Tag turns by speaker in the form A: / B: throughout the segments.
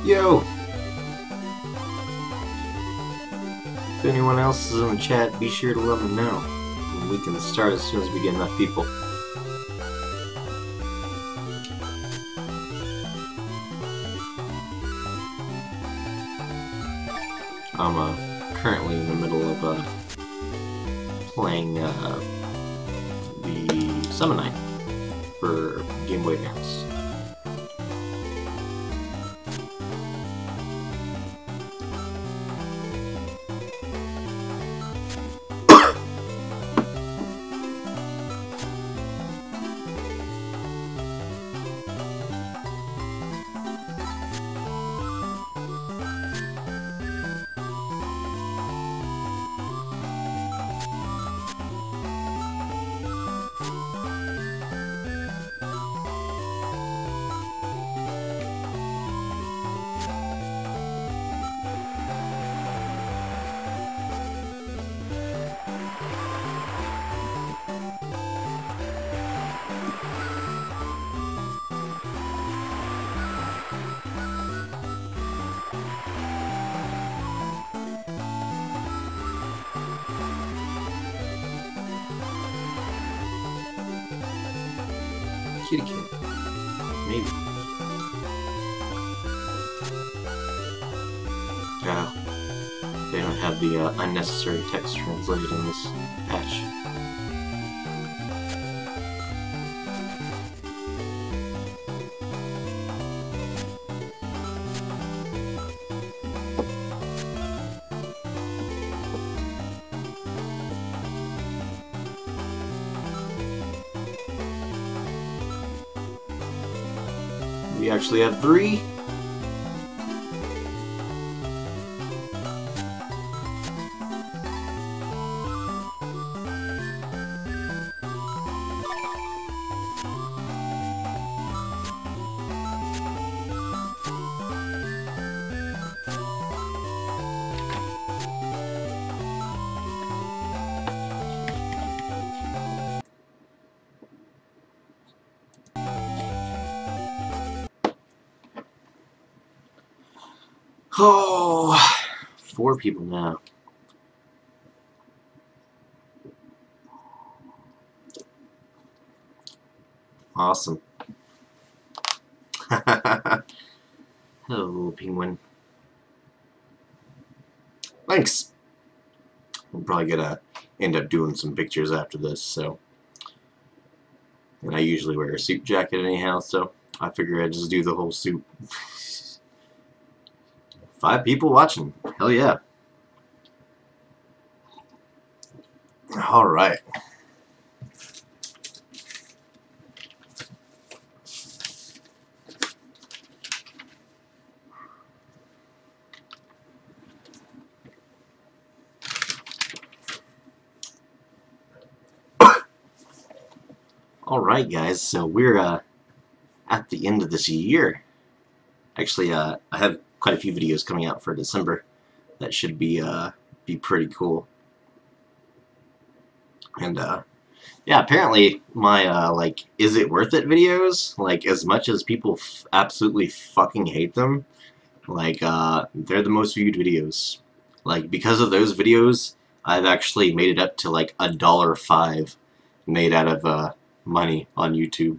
A: Yo! If anyone else is in the chat, be sure to let me know. And we can start as soon as we get enough people. I'm currently in the middle of playing the Summon Night for Game Boy Advance. Kitty cat. Maybe. They don't have the unnecessary text translated in this patch. We actually have 3. Oh, 4 people now. Awesome. Hello, penguin. Thanks. I'm probably gonna end up doing some pictures after this, so. And I usually wear a suit jacket anyhow, so I figure I'd just do the whole suit. 5 people watching. Hell yeah. Alright. Alright guys, so we're at the end of this year. Actually, I have quite a few videos coming out for December that should be pretty cool. And yeah, apparently my like is it worth it videos, like as much as people absolutely fucking hate them, like they're the most viewed videos. Like because of those videos, I've actually made it up to like $1.05 made out of money on YouTube.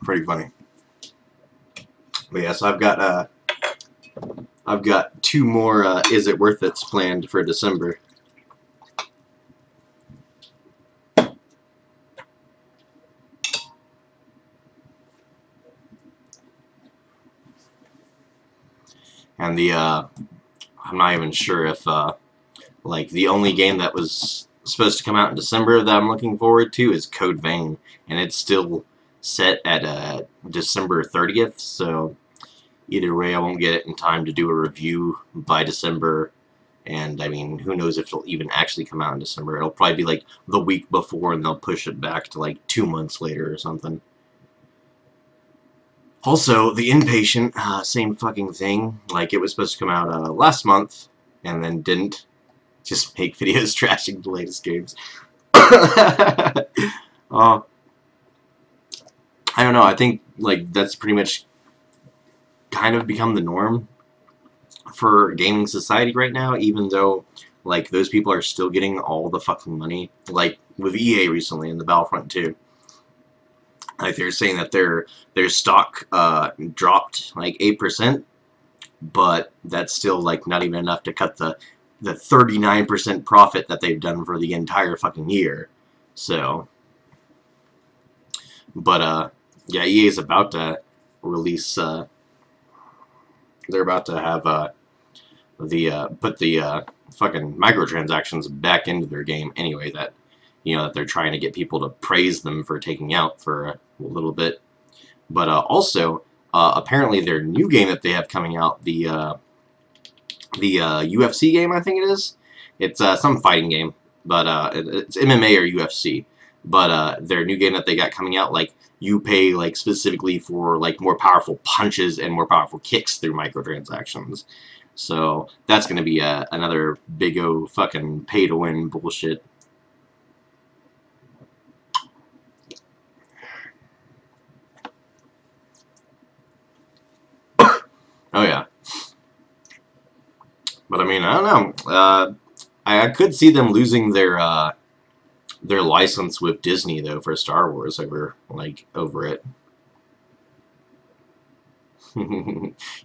A: Pretty funny. But yeah, so I've got 2 more Is It Worth It's planned for December. And I'm not even sure if like the only game that was supposed to come out in December that I'm looking forward to is Code Vein, and it's still set at December 30th, so either way, I won't get it in time to do a review by December. And, I mean, who knows if it'll even actually come out in December. It'll probably be, like, the week before, and they'll push it back to, like, 2 months later or something. Also, The Inpatient, same fucking thing. Like, it was supposed to come out last month, and then didn't. Just make videos trashing the latest games. I don't know, I think, like, that's pretty much kind of become the norm for gaming society right now, even though, like, those people are still getting all the fucking money. Like, with EA recently in the Battlefront 2. Like, they're saying that their stock dropped, like, 8%, but that's still, like, not even enough to cut the 39% profit that they've done for the entire fucking year. So, but, yeah, EA is about to release, they're about to have, put the, fucking microtransactions back into their game anyway, that, you know, that they're trying to get people to praise them for taking out for a little bit. But, also, apparently their new game that they have coming out, the UFC game, I think it is. It's some fighting game, but it's MMA or UFC. But their new game that they got coming out, like, you pay, like, specifically for, like, more powerful punches and more powerful kicks through microtransactions. So that's gonna be another big O fucking pay to win bullshit. Oh yeah. But I mean, I don't know. I could see them losing their license with Disney though for Star Wars over it.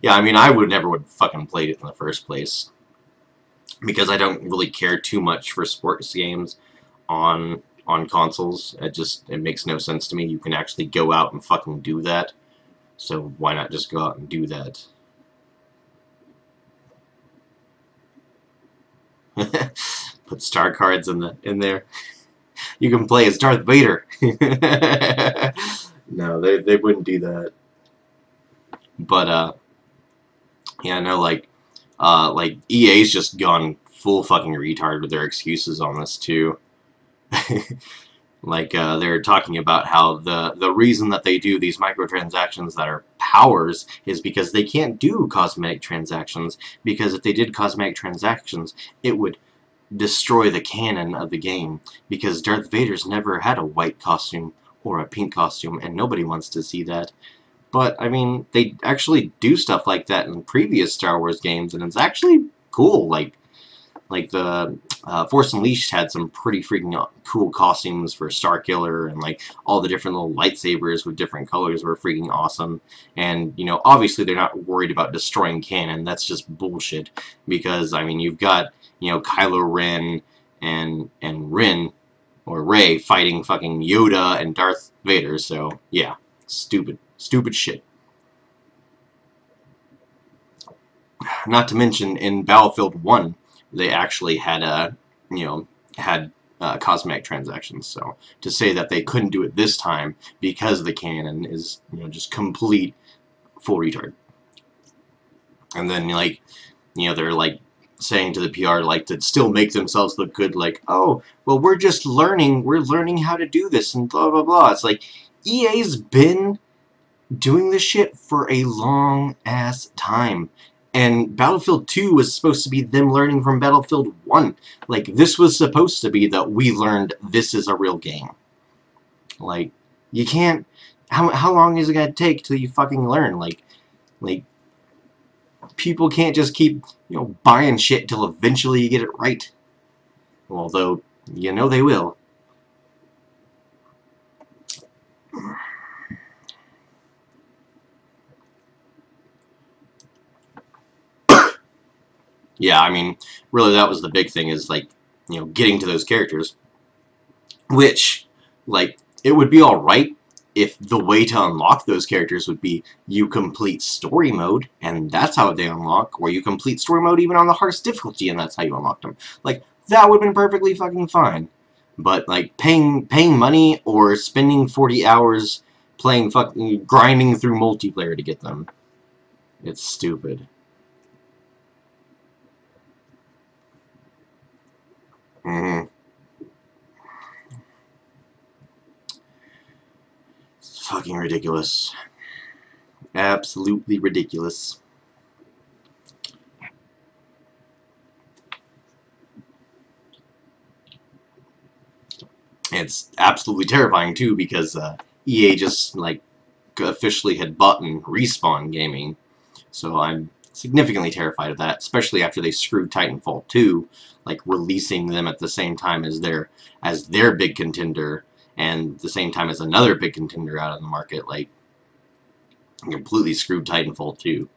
A: Yeah, I mean, I never would fucking played it in the first place because I don't really care too much for sports games on consoles. It makes no sense to me. You can actually go out and fucking do that. So why not just go out and do that? Put star cards in there. You can play as Darth Vader. No, they wouldn't do that. But yeah, no, like EA's just gone full fucking retard with their excuses on this too. Like they're talking about how the reason that they do these microtransactions that are powers is because they can't do cosmetic transactions, because if they did cosmetic transactions, it would destroy the canon of the game, because Darth Vader's never had a white costume or a pink costume, and nobody wants to see that. But, I mean, they actually do stuff like that in previous Star Wars games, and it's actually cool. Like the Force Unleashed had some pretty freaking cool costumes for Starkiller, and, like, all the different little lightsabers with different colors were freaking awesome. And, you know, obviously they're not worried about destroying canon. That's just bullshit. Because, I mean, you've got, you know, Kylo Ren and Ren, or Rey, fighting fucking Yoda and Darth Vader, so, yeah, stupid shit. Not to mention, in Battlefield 1, they actually had, cosmetic transactions, so to say that they couldn't do it this time because the canon is, you know, just complete full retard. And then, like, you know, they're, like, saying to the PR, like, to still make themselves look good, like, oh, well, we're learning how to do this, and blah, blah, blah. It's like, EA's been doing this shit for a long-ass time. And Battlefield 2 was supposed to be them learning from Battlefield 1. Like, this was supposed to be that we learned this is a real game. Like, you can't... How long is it gonna take till you fucking learn? Like, people can't just keep, you know, buying shit till eventually you get it right. Although, you know they will. Yeah, I mean, really that was the big thing, is, like, you know, getting to those characters. Which, like, it would be alright if the way to unlock those characters would be you complete story mode, and that's how they unlock, or you complete story mode even on the hardest difficulty, and that's how you unlock them. Like, that would have been perfectly fucking fine. But, like, paying money or spending 40 hours playing fucking grinding through multiplayer to get them. It's stupid. Mm-hmm. It's fucking ridiculous. Absolutely ridiculous. It's absolutely terrifying too because EA just like officially had bought Respawn Gaming, so I'm significantly terrified of that, especially after they screwed Titanfall 2, like releasing them at the same time as their big contender and the same time as another big contender out of the market, like completely screwed Titanfall 2,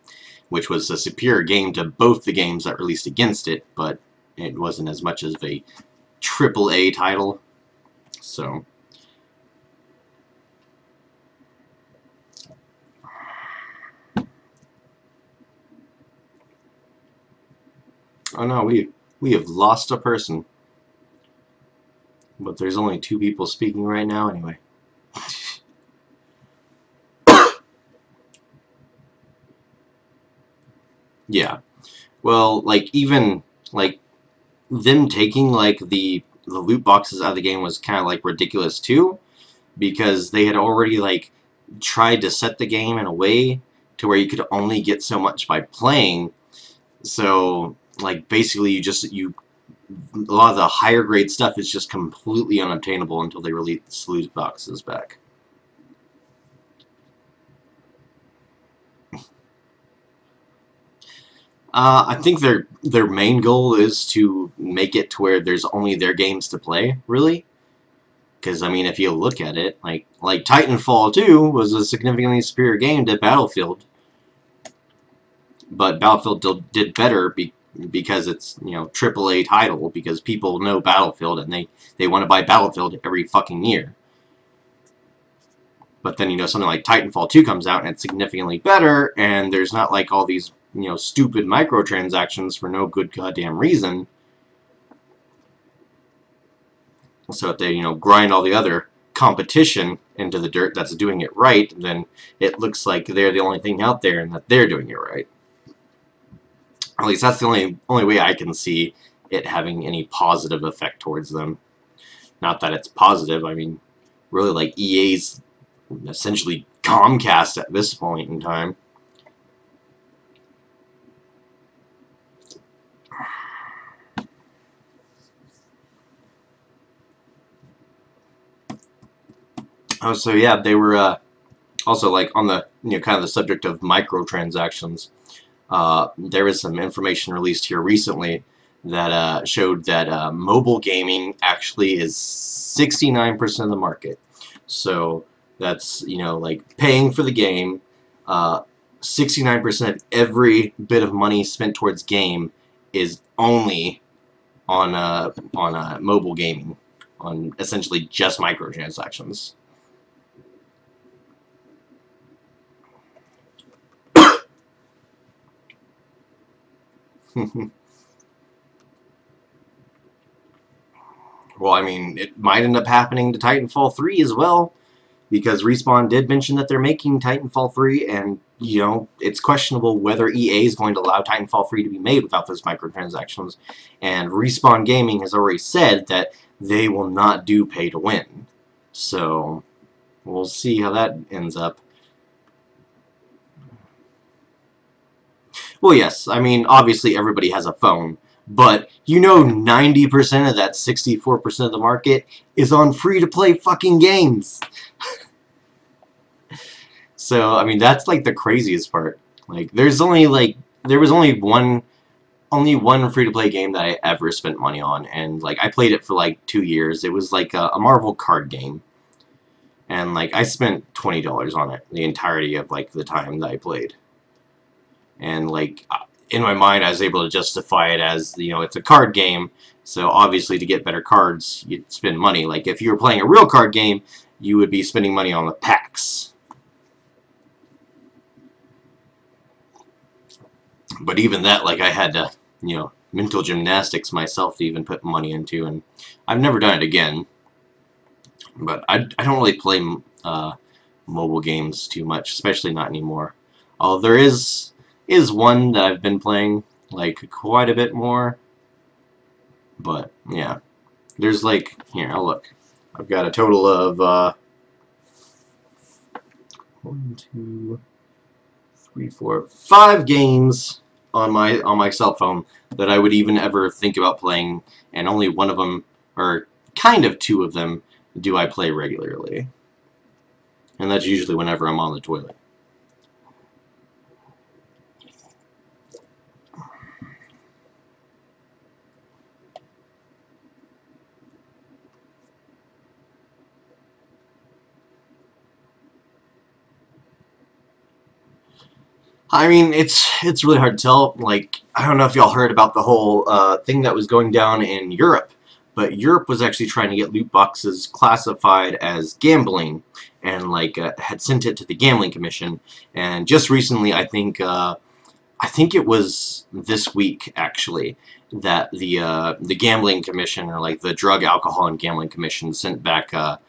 A: which was a superior game to both the games that released against it, but it wasn't as much as a AAA title. So oh no, we have lost a person. But there's only 2 people speaking right now anyway. Yeah. Well, like even like them taking like the loot boxes out of the game was kind of like ridiculous too, because they had already like tried to set the game in a way to where you could only get so much by playing. So like basically you a lot of the higher grade stuff is just completely unobtainable until they release loot boxes back. I think their main goal is to make it to where there's only their games to play, really. Because I mean, if you look at it, like Titanfall 2 was a significantly superior game to Battlefield, but Battlefield did better because it's AAA title, because people know Battlefield and they want to buy Battlefield every fucking year. But then something like Titanfall 2 comes out and it's significantly better, and there's not like all these stupid microtransactions for no good goddamn reason. So if they grind all the other competition into the dirt that's doing it right, then it looks like they're the only thing out there and that they're doing it right. At least that's the only way I can see it having any positive effect towards them. Not that it's positive. I mean, really, like EA's essentially Comcast at this point in time. Oh, so yeah, they were also like on the kind of the subject of microtransactions. There was some information released here recently that showed that mobile gaming actually is 69% of the market. So that's like paying for the game. 69% of every bit of money spent towards game is only on mobile gaming, on essentially just microtransactions. Well, I mean, it might end up happening to Titanfall 3 as well, because Respawn did mention that they're making Titanfall 3, and, it's questionable whether EA is going to allow Titanfall 3 to be made without those microtransactions, and Respawn Gaming has already said that they will not do pay-to-win. So, we'll see how that ends up. Well, yes, I mean, obviously everybody has a phone, but 90% of that 64% of the market is on free-to-play fucking games. So, I mean, that's like the craziest part. Like, there was only one free-to-play game that I ever spent money on, and like I played it for like 2 years. It was like a Marvel card game, and like I spent $20 on it the entirety of like the time that I played. And like in my mind, I was able to justify it as it's a card game, so obviously to get better cards, you'd spend money. Like if you were playing a real card game, you would be spending money on the packs. But even that, like I had to, mental gymnastics myself to even put money into, and I've never done it again. But I don't really play mobile games too much, especially not anymore. There is is one that I've been playing like quite a bit more. But yeah, there's like, here, I'll look. I've got a total of 1, 2, 3, 4, 5 games on my cell phone that I would even ever think about playing, and only one of them, or kind of 2 of them, do I play regularly. And that's usually whenever I'm on the toilet. I mean, it's really hard to tell. Like, I don't know if y'all heard about the whole thing that was going down in Europe, but Europe was actually trying to get loot boxes classified as gambling, and like had sent it to the Gambling Commission. And just recently, I think it was this week actually that the Gambling Commission, or like the Drug, Alcohol, and Gambling Commission, sent back a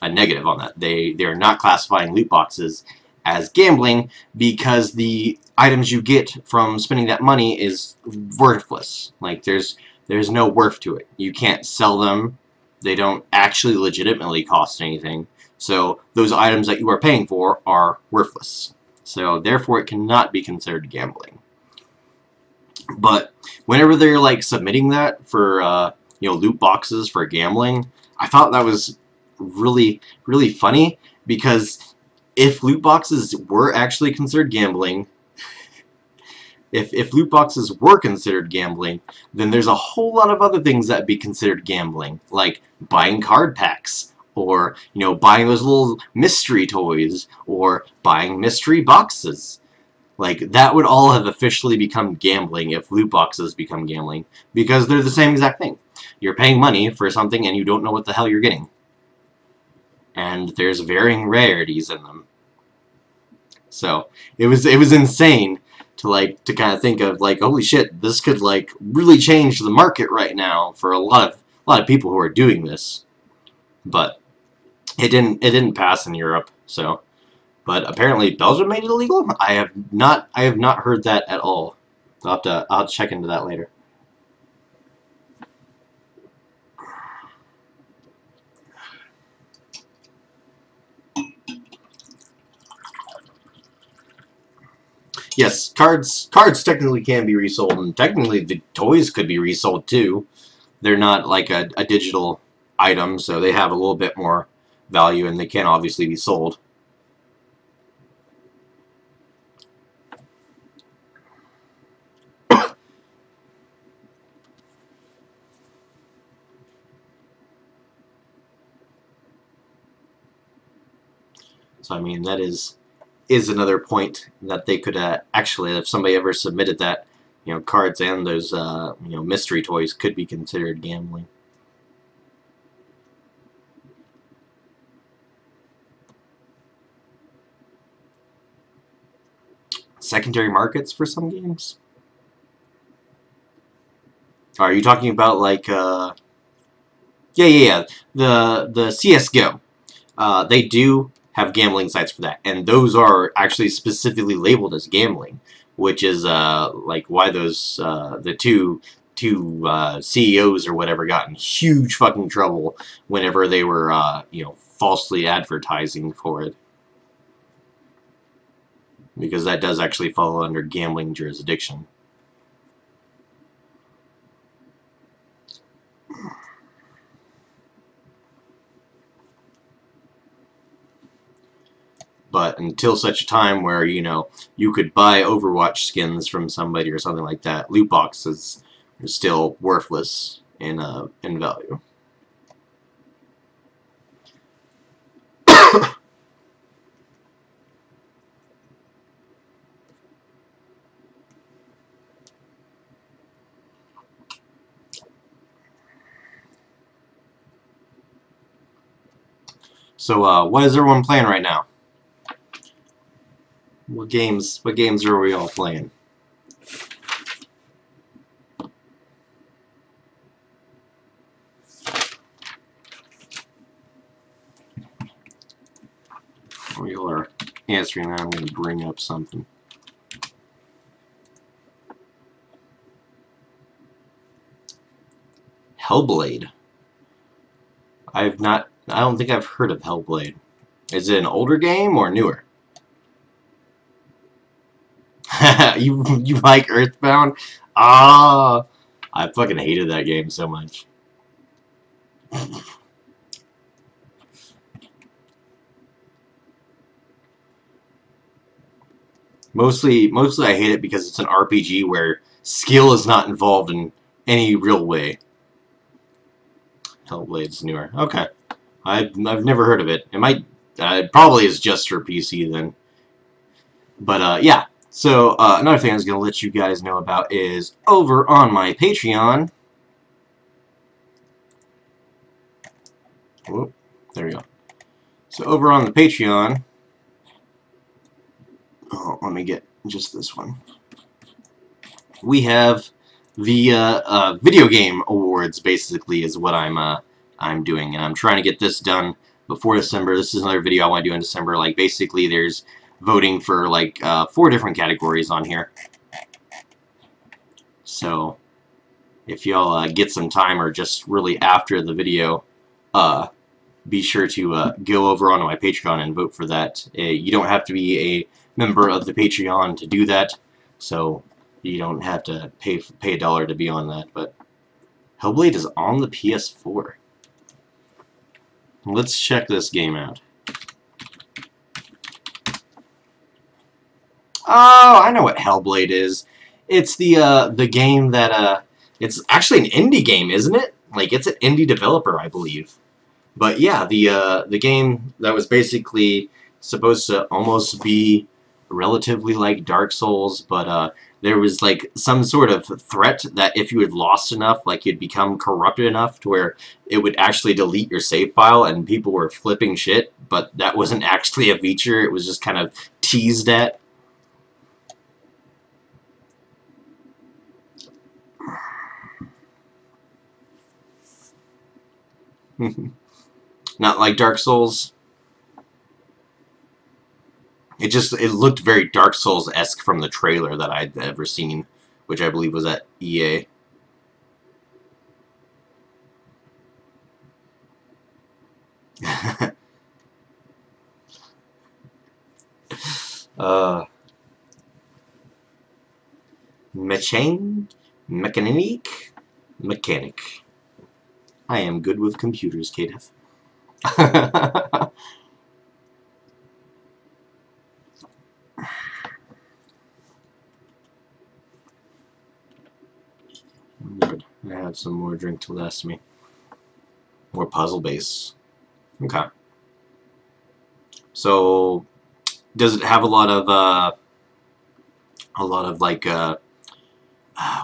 A: negative on that. They are not classifying loot boxes as gambling because the items you get from spending that money is worthless. Like there's no worth to it. You can't sell them. They don't actually legitimately cost anything. So those items that you are paying for are worthless. So therefore it cannot be considered gambling. But whenever they're like submitting that for loot boxes for gambling, I thought that was really funny, because if loot boxes were actually considered gambling, if loot boxes were considered gambling, then there's a whole lot of other things that would be considered gambling, like buying card packs, or buying those little mystery toys, or buying mystery boxes. Like, that would all have officially become gambling if loot boxes become gambling, because they're the same exact thing. You're paying money for something and you don't know what the hell you're getting. And there's varying rarities in them. So it was insane to kind of think of, like, holy shit, this could like really change the market right now for a lot of people who are doing this. But it didn't pass in Europe. So, but apparently Belgium made it illegal. I have not heard that at all. I'll have to check into that later. Yes, cards technically can be resold, and technically the toys could be resold too. They're not like a digital item, so they have a little bit more value, and they can obviously be sold. So I mean, that is another point that they could actually, if somebody ever submitted that, cards and those mystery toys could be considered gambling. Secondary markets for some games? Are you talking about like yeah, the CS:GO? They do have gambling sites for that, and those are actually specifically labeled as gambling, which is like why those the two CEOs or whatever got in huge fucking trouble whenever they were falsely advertising for it, because that does actually fall under gambling jurisdiction. But until such a time where, you could buy Overwatch skins from somebody or something like that, loot boxes are still worthless in value. So, what is everyone playing right now? What games are we all playing? While y'all are answering that, I'm going to bring up something. Hellblade. I don't think I've heard of Hellblade. Is it an older game or newer? you like Earthbound? Ah, I fucking hated that game so much. Mostly I hate it because it's an RPG where skill is not involved in any real way. Hellblade's newer. Okay. I've never heard of it. It might probably is just for PC then. But yeah. So another thing I was gonna let you guys know about is over on my Patreon. Whoop, there we go. So over on the Patreon, let me get just this one. We have the video game awards. Basically, is what I'm doing, and I'm trying to get this done before December. This is another video I want to do in December. Like basically, there's voting for like 4 different categories on here. So if y'all get some time or just really after the video, be sure to go over onto my Patreon and vote for that. You don't have to be a member of the Patreon to do that, so you don't have to pay $1 to be on that. But Hellblade is on the PS4. Let's check this game out. Oh, I know what Hellblade is. It's the game that it's actually an indie game, isn't it? Like it's an indie developer, I believe. But yeah, the game that was basically supposed to almost be relatively like Dark Souls, but there was like some sort of threat that if you had lost enough, like you'd become corrupted enough to where it would actually delete your save file, and people were flipping shit, but that wasn't actually a feature, it was just kind of teased at. Not like Dark Souls. It looked very Dark Souls-esque from the trailer that I'd ever seen, which I believe was at EA. Mechanic. I am good with computers, KDF. Good. I have some more drink to last me. More puzzle base. Okay. So, does it have a lot of like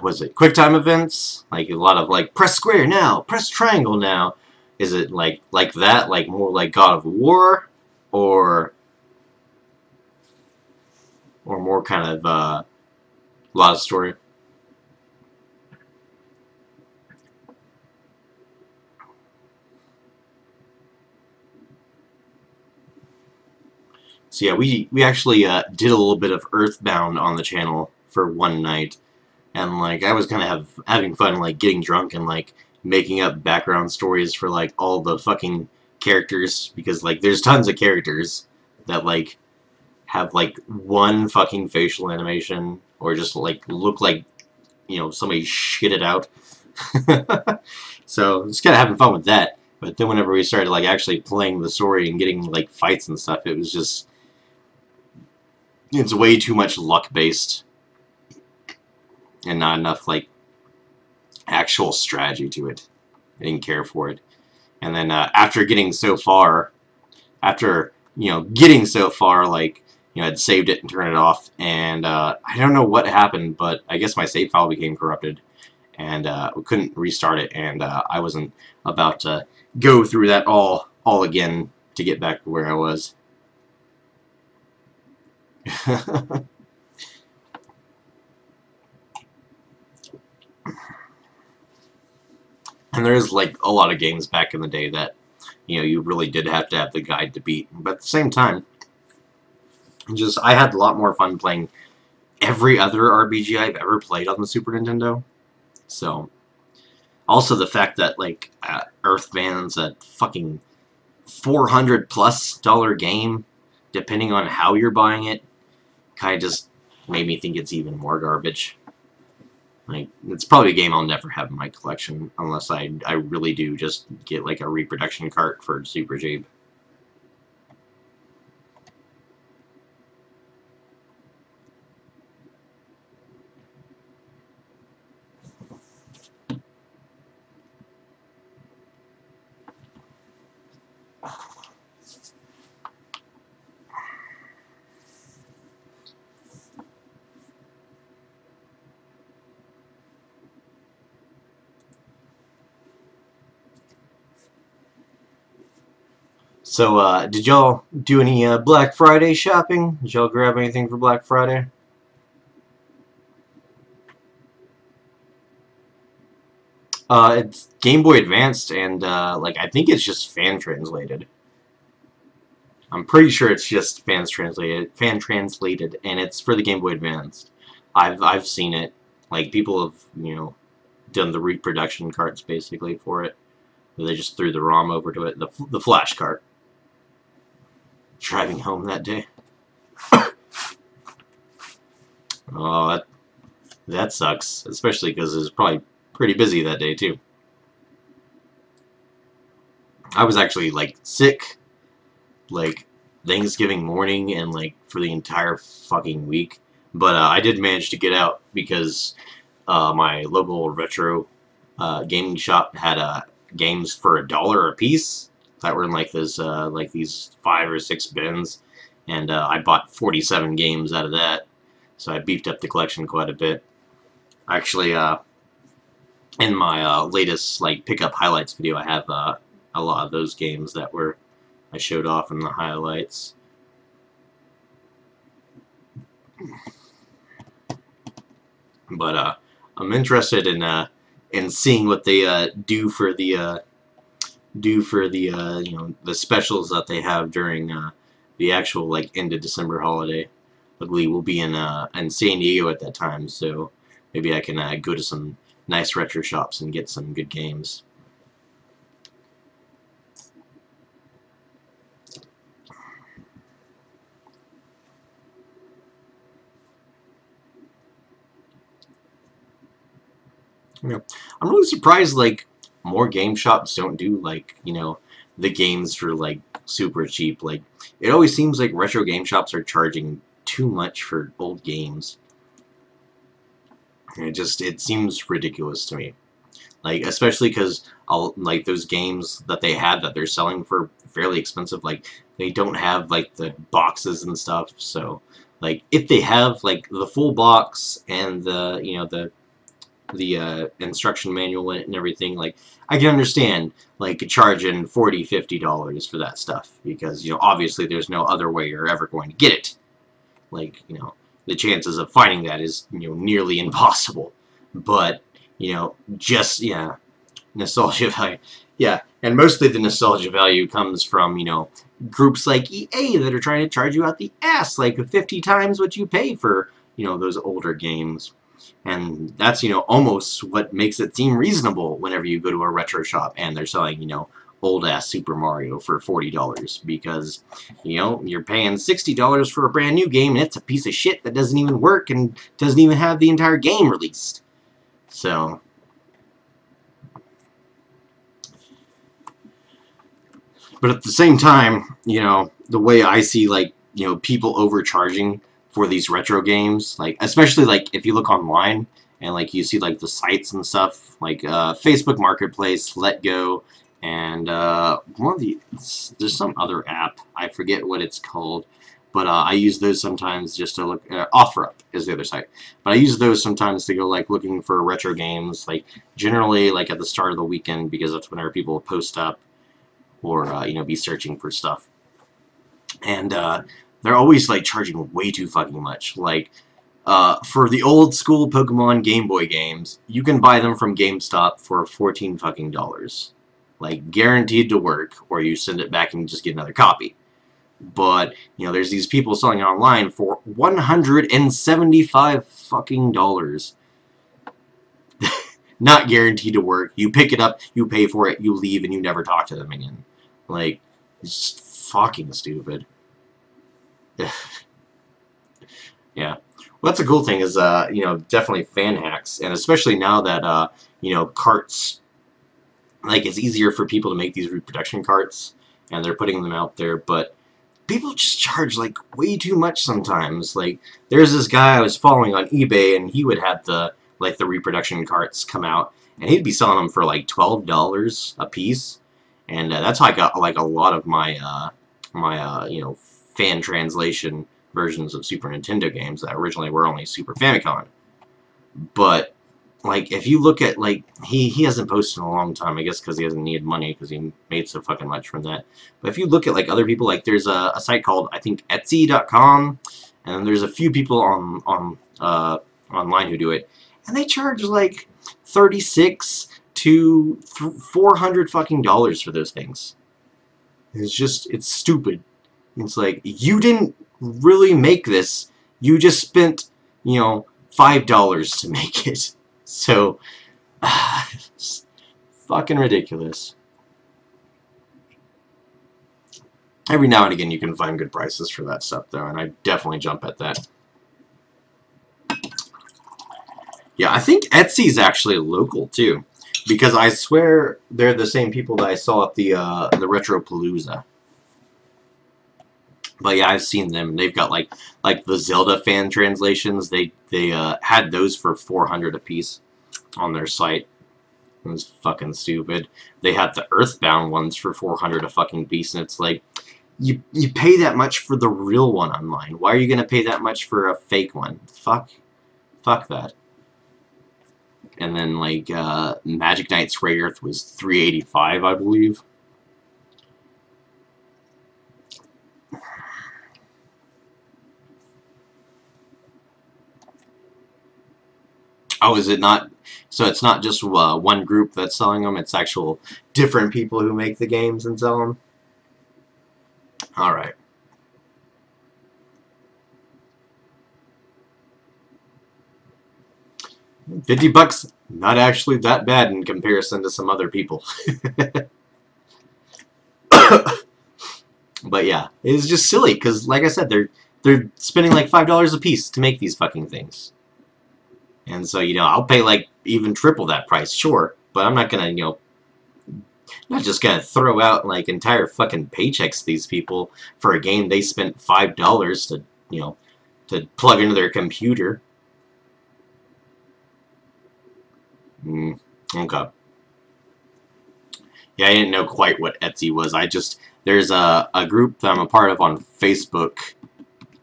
A: what is it? QuickTime events? Like a lot of like press square now, press triangle now. Is it like that? Like more like God of War, or more kind of a lot of story? So yeah, we actually did a little bit of Earthbound on the channel for one night, and like I was kind of having fun, like getting drunk and like making up background stories for like all the fucking characters, because like there's tons of characters that like have like one fucking facial animation or just like look like, you know, somebody shit it out. So just kind of having fun with that. But then whenever we started like actually playing the story and getting like fights and stuff, it was just, it's way too much luck based and not enough like actual strategy to it. I didn't care for it. And then after getting so far, like, you know, I'd saved it and turned it off, and I don't know what happened, but I guess my save file became corrupted, and we couldn't restart it, and I wasn't about to go through that all again to get back to where I was. And there's like a lot of games back in the day that, you know, you really did have to have the guide to beat. But at the same time, I had a lot more fun playing every other RPG I've ever played on the Super Nintendo. So, Also, the fact that like Earthbound's a fucking $400+ game, depending on how you're buying it, kind of just made me think it's even more garbage. Like, it's probably a game I'll never have in my collection unless I really do just get like a reproduction cart for super cheap. So, did y'all do any Black Friday shopping? Did y'all grab anything for Black Friday? It's Game Boy Advanced, and like I think it's just fan translated. I'm pretty sure it's just fan translated, and it's for the Game Boy Advanced. I've seen it. Like people have done the reproduction carts basically for it. Where they just threw the ROM over to it, the flash cart. Driving home that day. Oh, that sucks, especially because it was probably pretty busy that day too. I was actually like sick, like Thanksgiving morning and like for the entire fucking week. But I did manage to get out because my local retro gaming shop had games for $1 a piece that were in like this like these 5 or 6 bins, and I bought 47 games out of that. So I beefed up the collection quite a bit. Actually, in my latest like pickup highlights video, I have a lot of those games that I showed off in the highlights. But I'm interested in seeing what they do for the the specials that they have during the actual like end of December holiday. Luckily, we'll be in San Diego at that time, so maybe I can go to some nice retro shops and get some good games. Yeah. I'm really surprised like more game shops don't do like the games for like super cheap. Like it always seems like retro game shops are charging too much for old games. And it seems ridiculous to me. Like especially because like those games that they have that they're selling for fairly expensive, like they don't have like the boxes and stuff. So like if they have like the full box and the instruction manual in it and everything, like I can understand like charging $40–50 for that stuff because obviously there's no other way you're ever going to get it. Like the chances of finding that is nearly impossible. But just nostalgia value. Yeah, and mostly the nostalgia value comes from groups like EA that are trying to charge you out the ass like 50 times what you pay for those older games. And that's, almost what makes it seem reasonable whenever you go to a retro shop and they're selling, old-ass Super Mario for $40. Because, you're paying $60 for a brand new game and it's a piece of shit that doesn't even work and doesn't even have the entire game released. So... But at the same time, the way I see, like, people overcharging for these retro games, like especially like if you look online and like you see like the sites and stuff like Facebook Marketplace, Let Go, and there's some other app, I forget what it's called, but I use those sometimes just to look. OfferUp is the other site, but I use those sometimes to go like looking for retro games, like generally like at the start of the weekend because that's whenever people post up or be searching for stuff. And they're always like charging way too fucking much. Like for the old school Pokemon Game Boy games, you can buy them from GameStop for $14 fucking, like guaranteed to work, or you send it back and just get another copy. But there's these people selling online for $175 fucking. not guaranteed to work. You pick it up, you pay for it, you leave, and you never talk to them again. Like, it's just fucking stupid. Yeah. Well, that's a cool thing is, you know, definitely fan hacks, and especially now that, you know, carts, like, it's easier for people to make these reproduction carts, and they're putting them out there, but people just charge, like, way too much sometimes. Like, there's this guy I was following on eBay, and he would have the, like, the reproduction carts come out, and he'd be selling them for, like, $12 a piece, and that's how I got, like, a lot of my, you know, fan translation versions of Super Nintendo games that originally were only Super Famicom. But, like, if you look at, like, he hasn't posted in a long time, I guess because he hasn't needed money because he made so fucking much from that. But if you look at, like, other people, like, there's a site called, I think, Etsy.com, and then there's a few people on online who do it, and they charge, like, $36 to $400 fucking dollars for those things. It's just, it's stupid. It's like, you didn't really make this. You just spent, you know, $5 to make it. So, it's fucking ridiculous. Every now and again you can find good prices for that stuff, though, and I definitely jump at that. Yeah, I think Etsy's actually local, too. Because I swear they're the same people that I saw at the Retropalooza. But yeah, I've seen them. They've got like the Zelda fan translations. They had those for $400 a piece on their site. It was fucking stupid. They had the Earthbound ones for $400 a fucking piece, and it's like, you pay that much for the real one online. Why are you gonna pay that much for a fake one? Fuck that. And then like Magic Knight's Grey Earth was $385, I believe. Oh, is it not? So it's not just one group that's selling them, it's actual different people who make the games and sell them? Alright. $50, not actually that bad in comparison to some other people. But yeah, it's just silly, because like I said, they're spending like $5 a piece to make these fucking things. And so, you know, I'll pay like even triple that price, sure, but I'm not gonna, you know, not just gonna throw out like entire fucking paychecks to these people for a game they spent $5 to, you know, to plug into their computer. Okay. Yeah, I didn't know quite what Etsy was. There's a group that I'm a part of on Facebook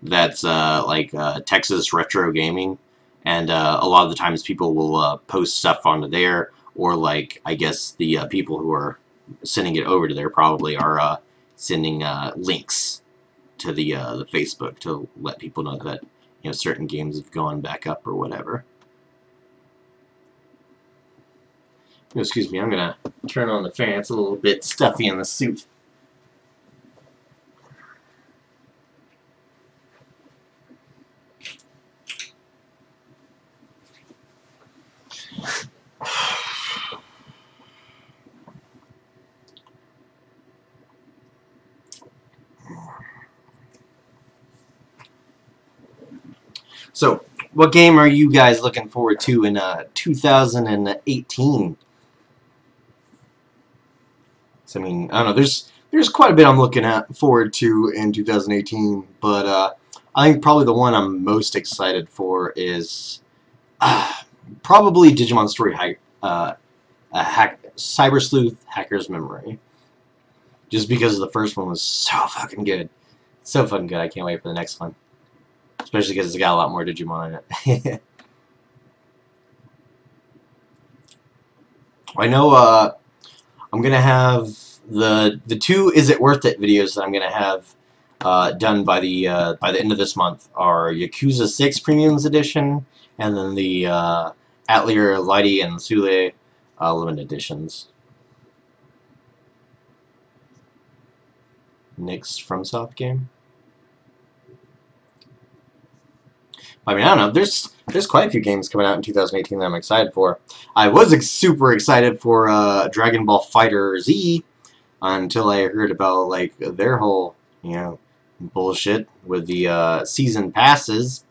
A: that's like Texas Retro Gaming. And a lot of the times people will post stuff onto there, or like, I guess the people who are sending it over to there probably are sending links to the Facebook to let people know that, you know, certain games have gone back up or whatever. Oh, excuse me, I'm gonna turn on the fan. It's a little bit stuffy in the suit. So, what game are you guys looking forward to in 2018? So, I mean, I don't know. There's quite a bit I'm looking forward to in 2018, but I think probably the one I'm most excited for is probably Digimon Story Cyber Sleuth Hacker's Memory. Just because the first one was so fucking good. So fucking good. I can't wait for the next one. Especially because it's got a lot more Digimon in it. I know I'm going to have the two Is It Worth It videos that I'm going to have done by the end of this month are Yakuza 6 Premiums Edition, and then the Atelier, Lighty, and Sule limited editions. Next FromSoft game. I mean, I don't know. There's quite a few games coming out in 2018 that I'm excited for. I was super excited for Dragon Ball Fighter Z until I heard about like their whole bullshit with the season passes.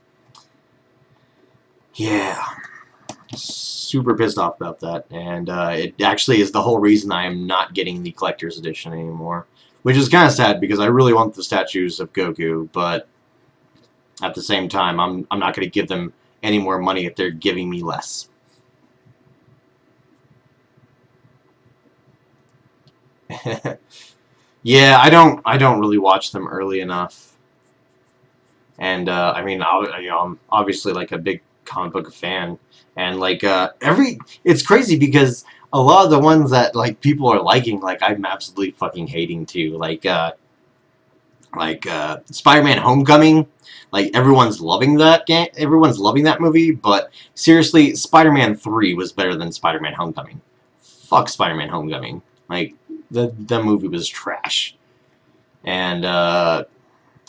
A: Yeah, super pissed off about that, and it actually is the whole reason I am not getting the collector's edition anymore, which is kind of sad because I really want the statues of Goku, but at the same time, I'm not going to give them any more money if they're giving me less. Yeah, I don't really watch them early enough, and I mean, I'm obviously like a big comic book fan, and like it's crazy because a lot of the ones that like people are liking, like I'm absolutely fucking hating too, like Spider-Man: Homecoming. Like everyone's loving that game, everyone's loving that movie, but seriously, Spider-Man 3 was better than Spider-Man: Homecoming. Fuck Spider-Man: Homecoming. Like the movie was trash. And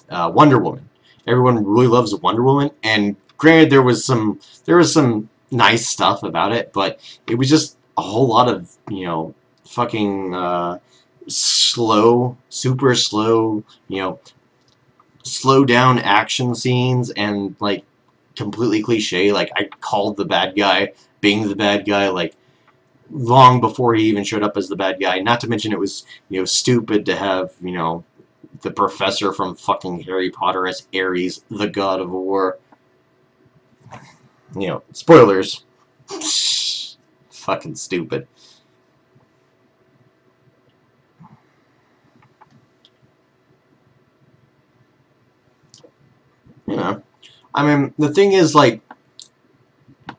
A: Wonder Woman. Everyone really loves Wonder Woman, and granted there was some nice stuff about it, but it was just a whole lot of fucking slow, super slow, slow down action scenes, and like completely cliche. Like I called the bad guy being the bad guy like long before he even showed up as the bad guy. Not to mention it was stupid to have the professor from fucking Harry Potter as Ares, the god of war. Spoilers. Fucking stupid. I mean, the thing is, like,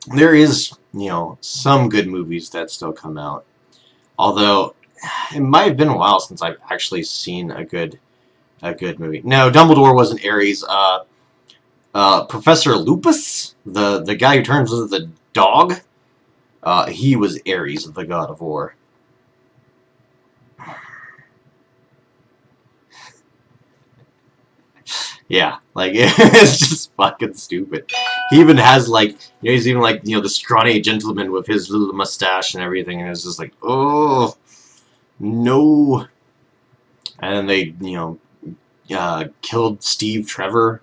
A: there is, some good movies that still come out. Although, it might have been a while since I've actually seen a good movie. No, Dumbledore wasn't Ares. Professor Lupus, the guy who turns into the dog, he was Ares, the god of war. Yeah, like it's just fucking stupid. He even has like, he's even like, the scrawny gentleman with his little mustache and everything, and it's just like, oh no. And then they, killed Steve Trevor.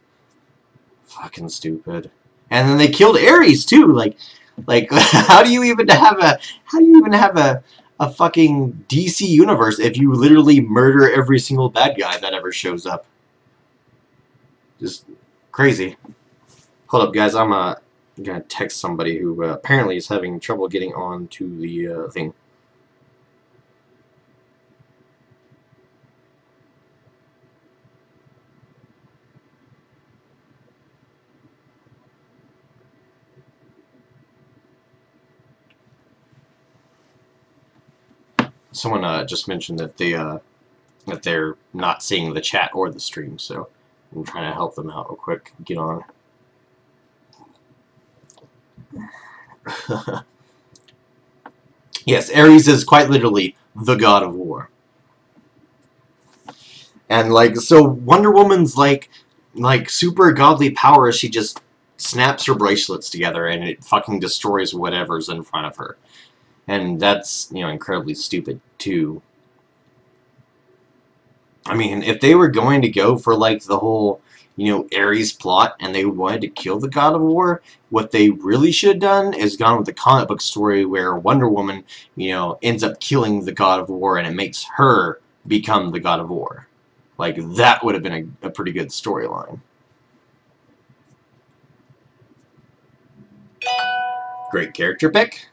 A: Fucking stupid. And then they killed Ares too. Like how do you even have a fucking DC universe if you literally murder every single bad guy that ever shows up? Just crazy. Hold up, guys. I'm gonna text somebody who apparently is having trouble getting on to the thing. Someone just mentioned that they're not seeing the chat or the stream, so I'm trying to help them out real quick. Get on. Yes, Ares is quite literally the god of war. And like, so Wonder Woman's like super godly power. She just snaps her bracelets together and it fucking destroys whatever's in front of her. And that's, incredibly stupid too. I mean, if they were going to go for like the whole, Ares plot and they wanted to kill the god of war, what they really should have done is gone with the comic book story where Wonder Woman, ends up killing the god of war and it makes her become the god of war. Like, that would have been a pretty good storyline. Great character pick.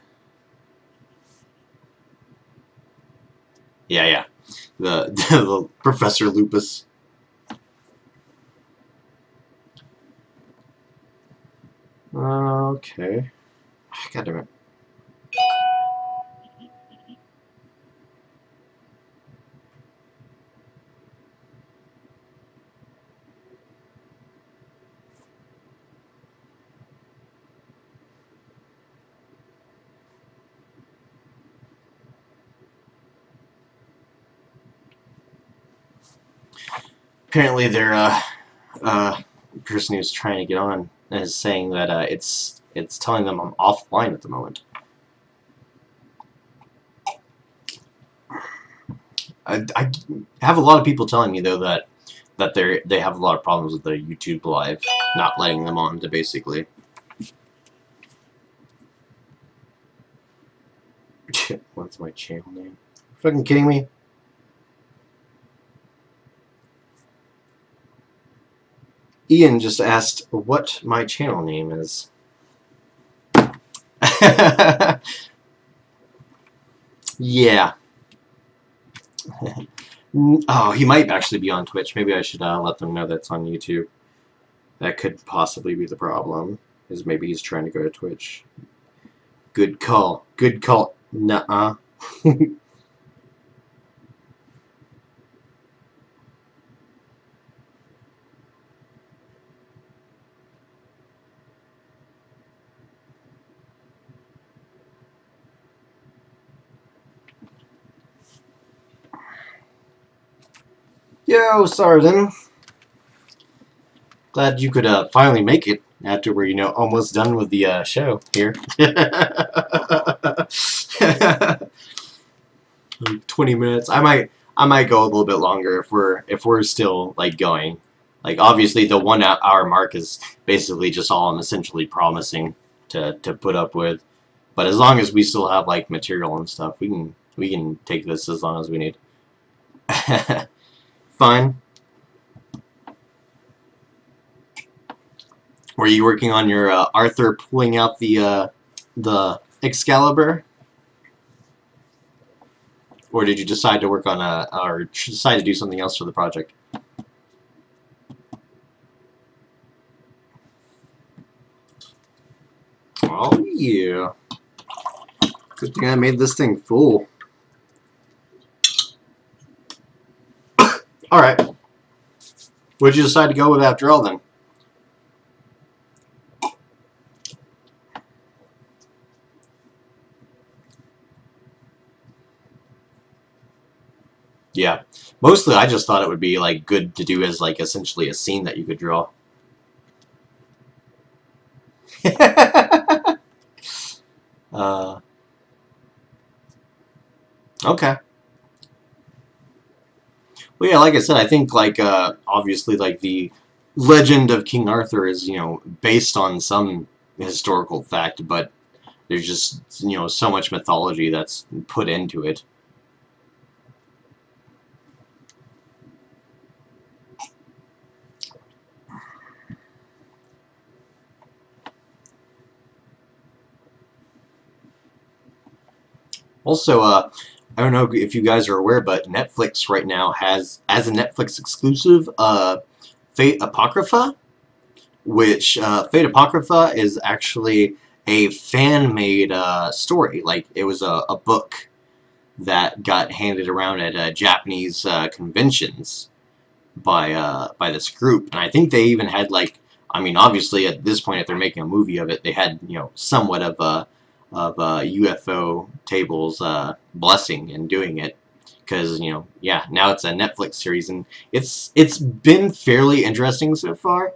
A: Yeah. The Professor Lupus. Okay. God damn it. Apparently, their person who's trying to get on is saying that it's telling them I'm offline at the moment. I have a lot of people telling me though that they have a lot of problems with the YouTube Live not letting them on to basically. What's my channel name? Are you fucking kidding me? Ian just asked what my channel name is. Yeah. Oh, he might actually be on Twitch. Maybe I should let them know that's on YouTube. That could possibly be the problem. Is maybe he's trying to go to Twitch. Good call. Good call. Nuh-uh. Yo, Sardin. Glad you could finally make it after we're, almost done with the show here. 20 minutes. I might go a little bit longer if we're still like going. Like obviously the 1 hour mark is basically just all I'm essentially promising to put up with. But as long as we still have like material and stuff, we can take this as long as we need. Fine. Were you working on your Arthur pulling out the Excalibur? Or did you decide to work on or decide to do something else for the project? Oh yeah. Good thing I made this thing full. Alright. What did you decide to go with after all then? Yeah. Mostly I just thought it would be like good to do as like essentially a scene that you could draw. Okay. Well, yeah, like I said, I think like obviously like the legend of King Arthur is based on some historical fact, but there's just so much mythology that's put into it. Also, I don't know if you guys are aware, but Netflix right now has, as a Netflix exclusive, Fate Apocrypha, which Fate Apocrypha is actually a fan-made story. Like, it was a book that got handed around at Japanese conventions by this group, and I think they even had like, I mean, obviously at this point, if they're making a movie of it, they had somewhat of a UFO Table's blessing in doing it, because yeah, now it's a Netflix series and it's been fairly interesting so far.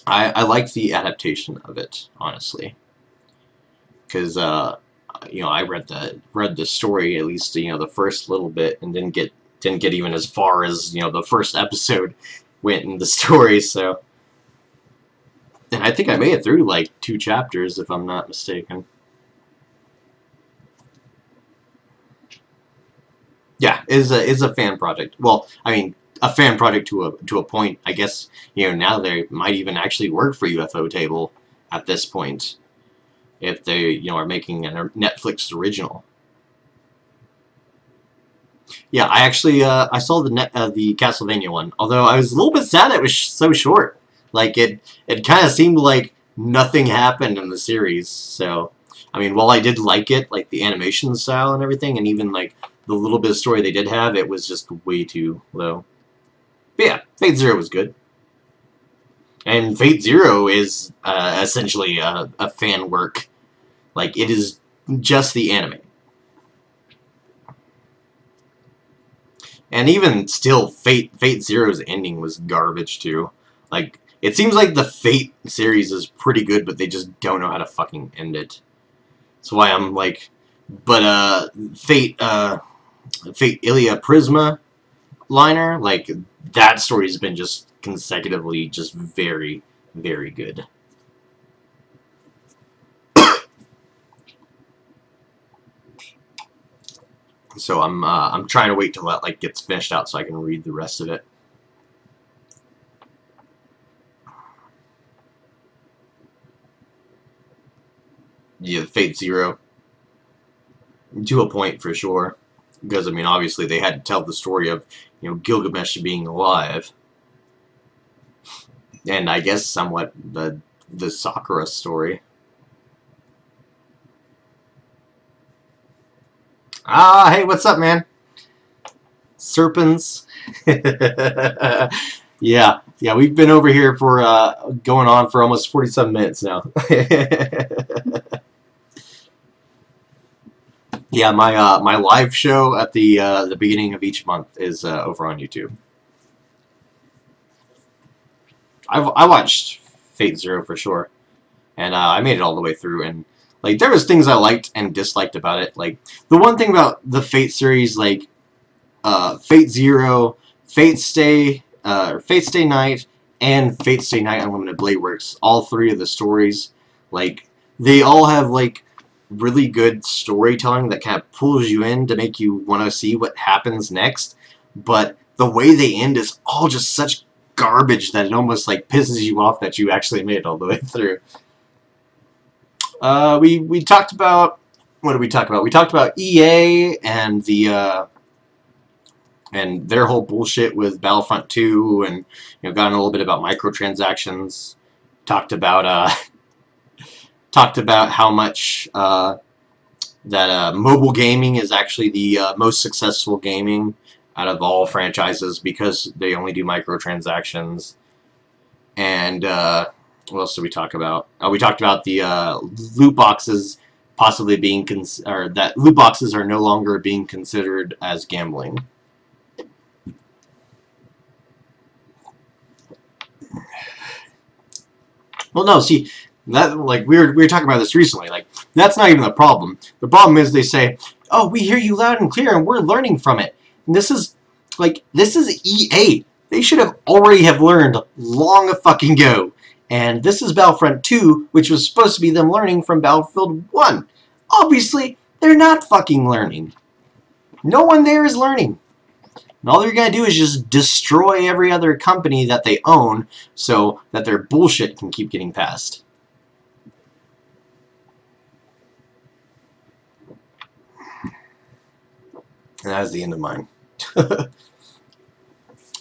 A: I like the adaptation of it, honestly, because I read the story, at least the first little bit, and didn't get even as far as the first episode went in the story. So, and I think I made it through like 2 chapters, if I'm not mistaken. Yeah, is a fan project. Well, I mean, a fan project to a point. I guess now they might even actually work for UFO Table at this point, if they are making a Netflix original. Yeah, I actually I saw the Castlevania one, although I was a little bit sad it was so short. Like it kind of seemed like nothing happened in the series. So, I mean, while I did like it, like the animation style and everything, and even like the little bit of story they did have, it was just way too low. But yeah, Fate Zero was good. And Fate Zero is essentially a fan work. Like, it is just the anime. And even still, Fate Zero's ending was garbage too. Like, It seems like the Fate series is pretty good, but they just don't know how to fucking end it. That's why I'm like, but Fate Ilia Prisma liner, like that story's been just consecutively just very, very good. So I'm trying to wait till that like gets finished out so I can read the rest of it. Yeah, Fate Zero. To a point, for sure. Because, I mean, obviously they had to tell the story of, you know, Gilgamesh being alive. And I guess somewhat the Sakura story. Ah, hey, what's up, man? Serpents. Yeah, we've been over here for, going on for almost 47 minutes now. Yeah, my live show at the beginning of each month is over on YouTube. I watched Fate Zero for sure, and I made it all the way through. And like there was things I liked and disliked about it. Like the one thing about the Fate series, like Fate Zero, Fate Stay Night, and Fate Stay Night Unlimited Blade Works. All three of the stories, like they all have like really good storytelling that kind of pulls you in to make you want to see what happens next, but the way they end is all just such garbage that it almost like pisses you off that you actually made it all the way through. We talked about, what did we talk about? We talked about EA and the and their whole bullshit with Battlefront 2, and you know, got in a little bit about microtransactions. Talked about how much that mobile gaming is actually the most successful gaming out of all franchises because they only do microtransactions. And what else did we talk about? We talked about the loot boxes possibly being or that loot boxes are no longer being considered as gambling. Well, no, see, that like we were talking about this recently. Like that's not even the problem. The problem is they say, "Oh, we hear you loud and clear, and we're learning from it." And this is EA. They should have already have learned long a fucking go. And this is Battlefront 2, which was supposed to be them learning from Battlefield 1. Obviously, they're not fucking learning. No one there is learning. And all they're going to do is just destroy every other company that they own so that their bullshit can keep getting passed. And that is the end of mine.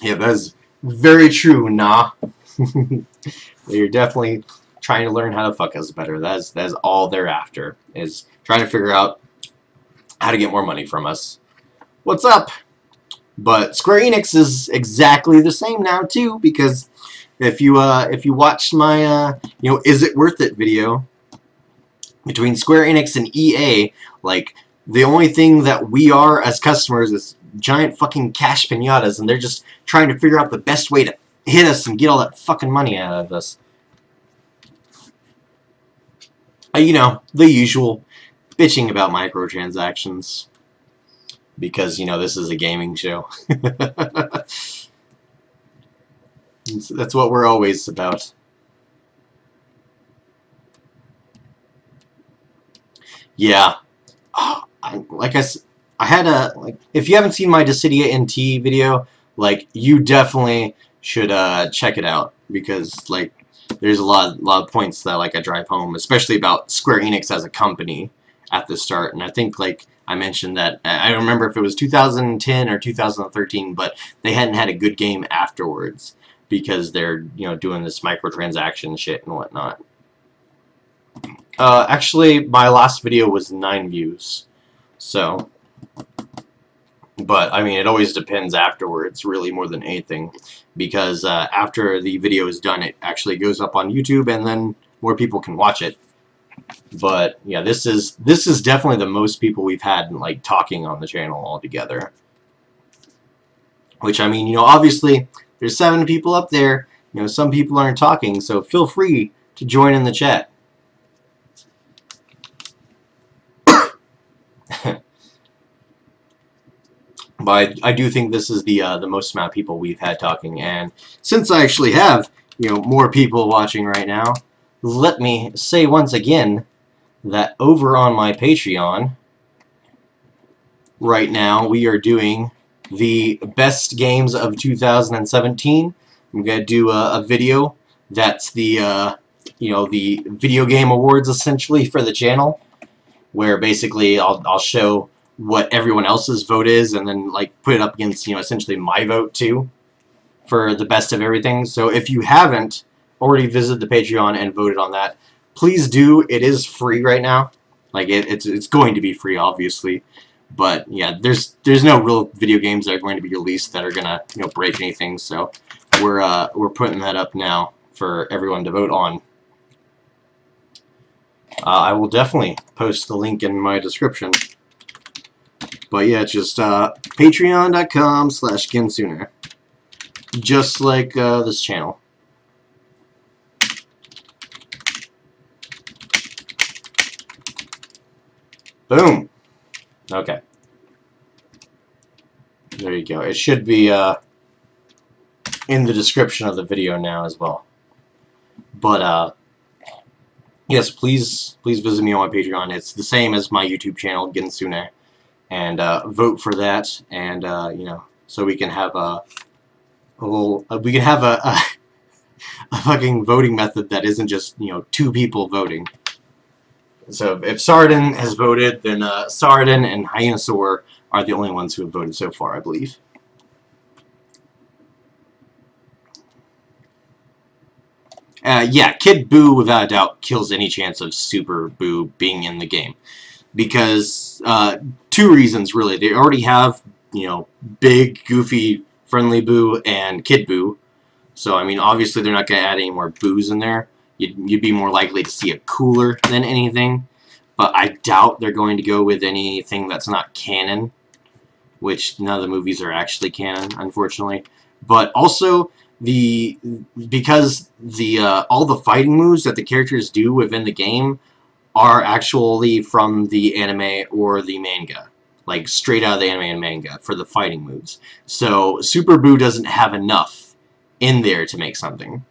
A: Yeah, that is very true, nah. They're definitely trying to learn how to fuck us better. That's all they're after, is trying to figure out how to get more money from us. What's up? But Square Enix is exactly the same now too, because if you watched my you know, is it worth it video between Square Enix and EA, like the only thing that we are as customers is giant fucking cash pinatas, and they're just trying to figure out the best way to hit us and get all that fucking money out of us. You know, the usual bitching about microtransactions. Because, you know, this is a gaming show. That's what we're always about. Yeah. Like I had a, like, if you haven't seen my Dissidia NT video, like, you definitely should check it out, because like there's a lot of points that like I drive home, especially about Square Enix as a company at the start. And I think like I mentioned that I don't remember if it was 2010 or 2013, but they hadn't had a good game afterwards because they're, you know, doing this microtransaction shit and whatnot. Actually, my last video was 9 views, so. But, I mean, it always depends afterwards, really, more than anything. Because after the video is done, it actually goes up on YouTube, and then more people can watch it. But, yeah, this is definitely the most people we've had, like, talking on the channel altogether. Which, I mean, you know, obviously, there's 7 people up there, some people aren't talking, so feel free to join in the chat. But I do think this is the most amount of people we've had talking, and since I actually have more people watching right now, let me say once again that over on my Patreon right now we are doing the best games of 2017. I'm gonna do a video that's the the video game awards essentially for the channel, where basically I'll show what everyone else's vote is, and then like put it up against essentially my vote too for the best of everything. So if you haven't already visited the Patreon and voted on that, please do. It is free right now. Like it's going to be free, obviously, but yeah, there's no real video games that are going to be released that are gonna break anything. So we're putting that up now for everyone to vote on. I will definitely post the link in my description. But yeah, it's just patreon.com/Ginsune. Just like this channel. Boom! Okay. There you go. It should be in the description of the video now as well. But yes, please visit me on my Patreon. It's the same as my YouTube channel, Ginsune. And vote for that, and so we can have a fucking voting method that isn't just 2 people voting. So if Sardin has voted, then Sardin and Hyenosaur are the only ones who have voted so far, I believe. Yeah, Kid Boo without a doubt kills any chance of Super Boo being in the game. Because 2 reasons really. They already have big, goofy, friendly Boo and Kid Boo, so I mean obviously they're not going to add any more Boos in there. You'd be more likely to see a cooler than anything, but I doubt they're going to go with anything that's not canon, which none of the movies are actually canon, unfortunately. But also because all the fighting moves that the characters do within the game are actually from the anime or the manga. Like, straight out of the anime and manga for the fighting moves. So, Super Boo doesn't have enough in there to make something.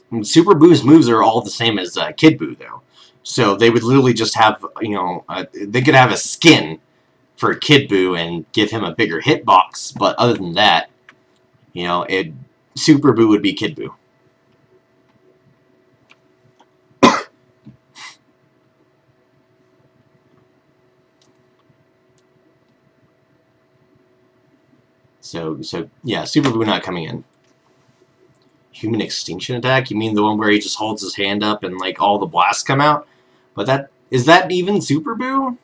A: And Super Boo's moves are all the same as Kid Boo, though. So, they would literally just have, they could have a skin for Kid Boo and give him a bigger hitbox, but other than that, Super Boo would be Kid Boo. So yeah, Super Boo not coming in. Human extinction attack? You mean the one where he just holds his hand up and like all the blasts come out? But is that even Super Boo?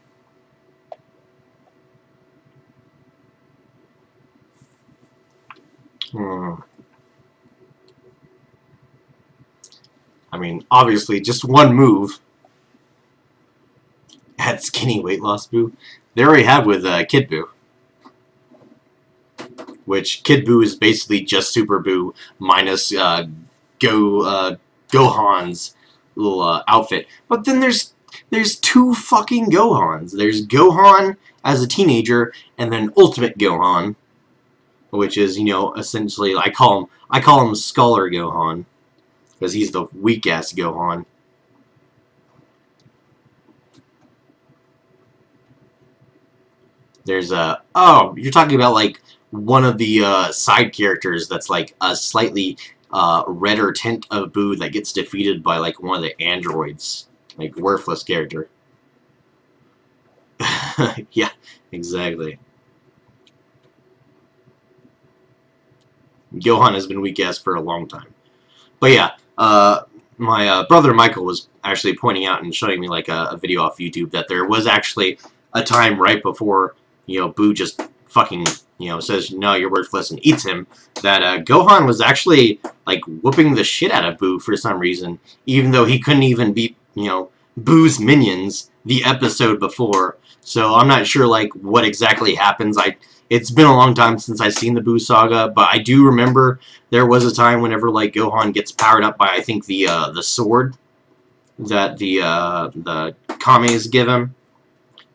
A: I mean, obviously, just one move. Add skinny weight loss Boo. They already have with Kid Boo. Which Kid Boo is basically just Super Boo minus Gohan's little outfit. But then there's 2 fucking Gohans. There's Gohan as a teenager, and then Ultimate Gohan, which is essentially I call him Scholar Gohan because he's the weak ass Gohan. There's oh, you're talking about like one of the side characters that's like a slightly redder tint of Boo that gets defeated by like one of the androids, like worthless character. Yeah, exactly. Gohan has been weak ass for a long time. But yeah, my brother Michael was actually pointing out and showing me like a video off YouTube that there was actually a time right before Boo just fucking says no, you're worthless and eats him, that Gohan was actually like whooping the shit out of Boo for some reason, even though he couldn't even beat Boo's minions the episode before. So I'm not sure like what exactly happens. it's been a long time since I've seen the Buu Saga, but I do remember there was a time whenever like Gohan gets powered up by I think the sword that the Kames give him.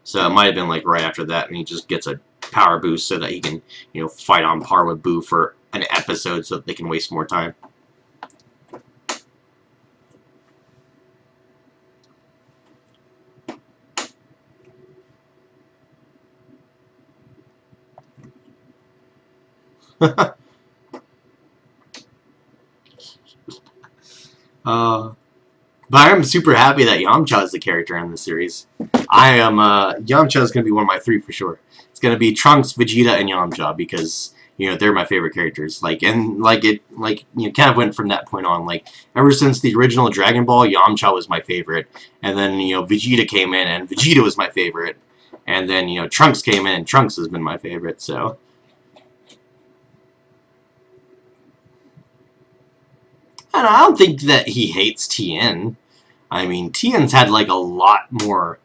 A: So it might have been like right after that, and he just gets a power boost so that he can, you know, fight on par with Buu for an episode so that they can waste more time. But I'm super happy that Yamcha is the character in the series. I am, Yamcha is going to be one of my 3 for sure. It's going to be Trunks, Vegeta, and Yamcha because, you know, they're my favorite characters. Like, and, like, you know, kind of went from that point on. Like, ever since the original Dragon Ball, Yamcha was my favorite. And then, you know, Vegeta came in, and Vegeta was my favorite. And then, you know, Trunks came in, and Trunks has been my favorite, so... And I don't think that he hates Tien. I mean, Tien's had like a lot more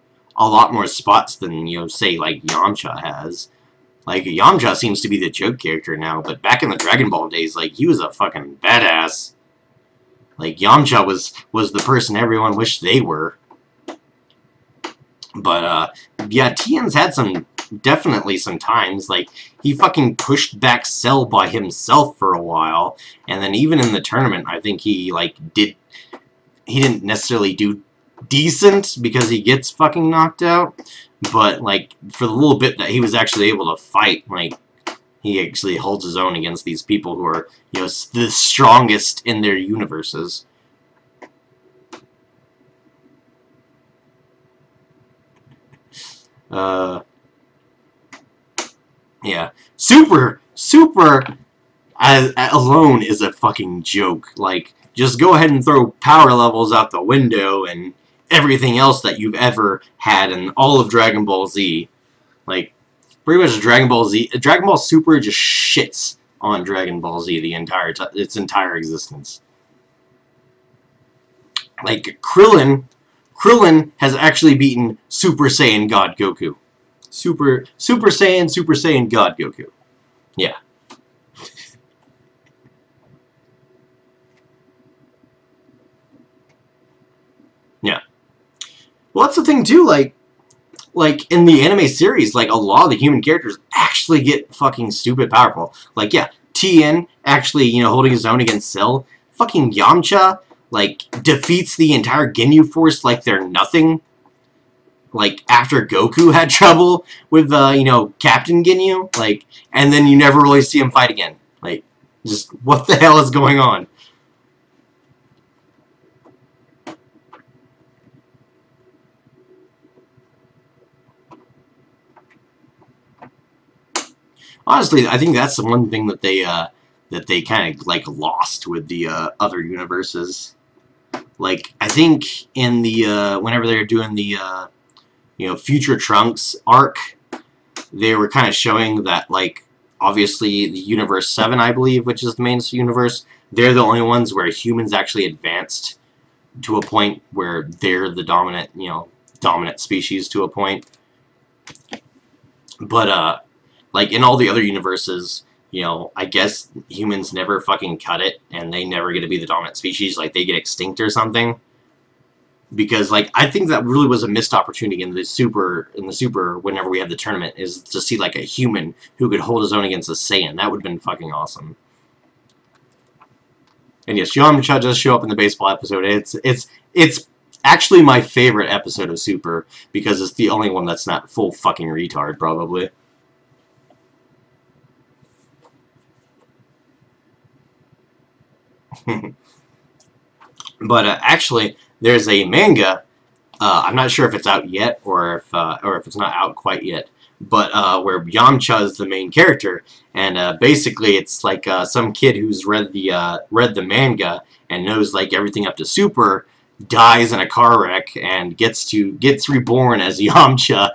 A: spots than, you know, say like Yamcha has. Like Yamcha seems to be the joke character now, but back in the Dragon Ball days, like he was a fucking badass. Like Yamcha was the person everyone wished they were. But yeah, Tien's had definitely some times. Like he fucking pushed back Cell by himself for a while, and then even in the tournament, I think he like he didn't necessarily do decent because he gets fucking knocked out, but like for the little bit that he was actually able to fight, like he actually holds his own against these people who are, you know, the strongest in their universes. Yeah, Super alone is a fucking joke. Like, just go ahead and throw power levels out the window and everything else that you've ever had in all of Dragon Ball Z. Like, pretty much Dragon Ball Super just shits on Dragon Ball Z its entire existence. Like, Krillin has actually beaten Super Saiyan God Goku. Super Saiyan God Goku. Yeah. Yeah. Well, that's the thing too, like in the anime series, like a lot of the human characters actually get fucking stupid powerful. Like, yeah, Tien actually, you know, holding his own against Cell. Fucking Yamcha, like, defeats the entire Ginyu Force like they're nothing. Like, after Goku had trouble with, you know, Captain Ginyu, like, and then you never really see him fight again. Like, just, what the hell is going on? Honestly, I think that's the one thing that they kind of, like, lost with the, other universes. Like, I think in the, whenever they were doing the, you know, Future Trunks arc, they were kind of showing that, like, obviously the Universe 7, I believe, which is the main universe, they're the only ones where humans actually advanced to a point where they're the dominant, you know, dominant species to a point. But, like, in all the other universes, you know, I guess humans never fucking cut it, and they never get to be the dominant species, like, they get extinct or something. Because, like, I think that really was a missed opportunity in the Super, whenever we had the tournament, is to see, like, a human who could hold his own against a Saiyan. That would have been fucking awesome. And yes, Yamcha does show up in the baseball episode. It's actually my favorite episode of Super, because it's the only one that's not full fucking retard, probably. But actually, there's a manga. I'm not sure if it's out yet or if it's not out quite yet. But where Yamcha is the main character, and basically it's like some kid who's read the manga and knows like everything up to Super dies in a car wreck and gets reborn as Yamcha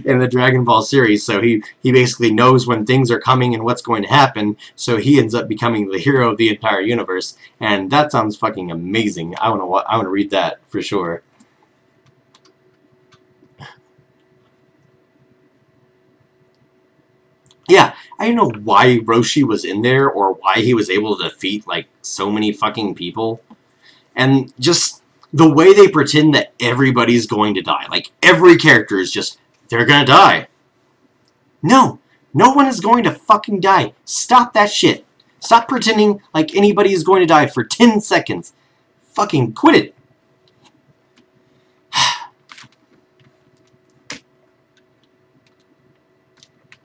A: in the Dragon Ball series. So he basically knows when things are coming and what's going to happen, so he ends up becoming the hero of the entire universe. And that sounds fucking amazing. I want to read that for sure. Yeah, I don't know why Roshi was in there or why he was able to defeat, like, so many fucking people. And just the way they pretend that everybody's going to die. Like, every character is just, they're gonna die. No, no one is going to fucking die. Stop that shit. Stop pretending like anybody is going to die for 10 seconds. Fucking quit it.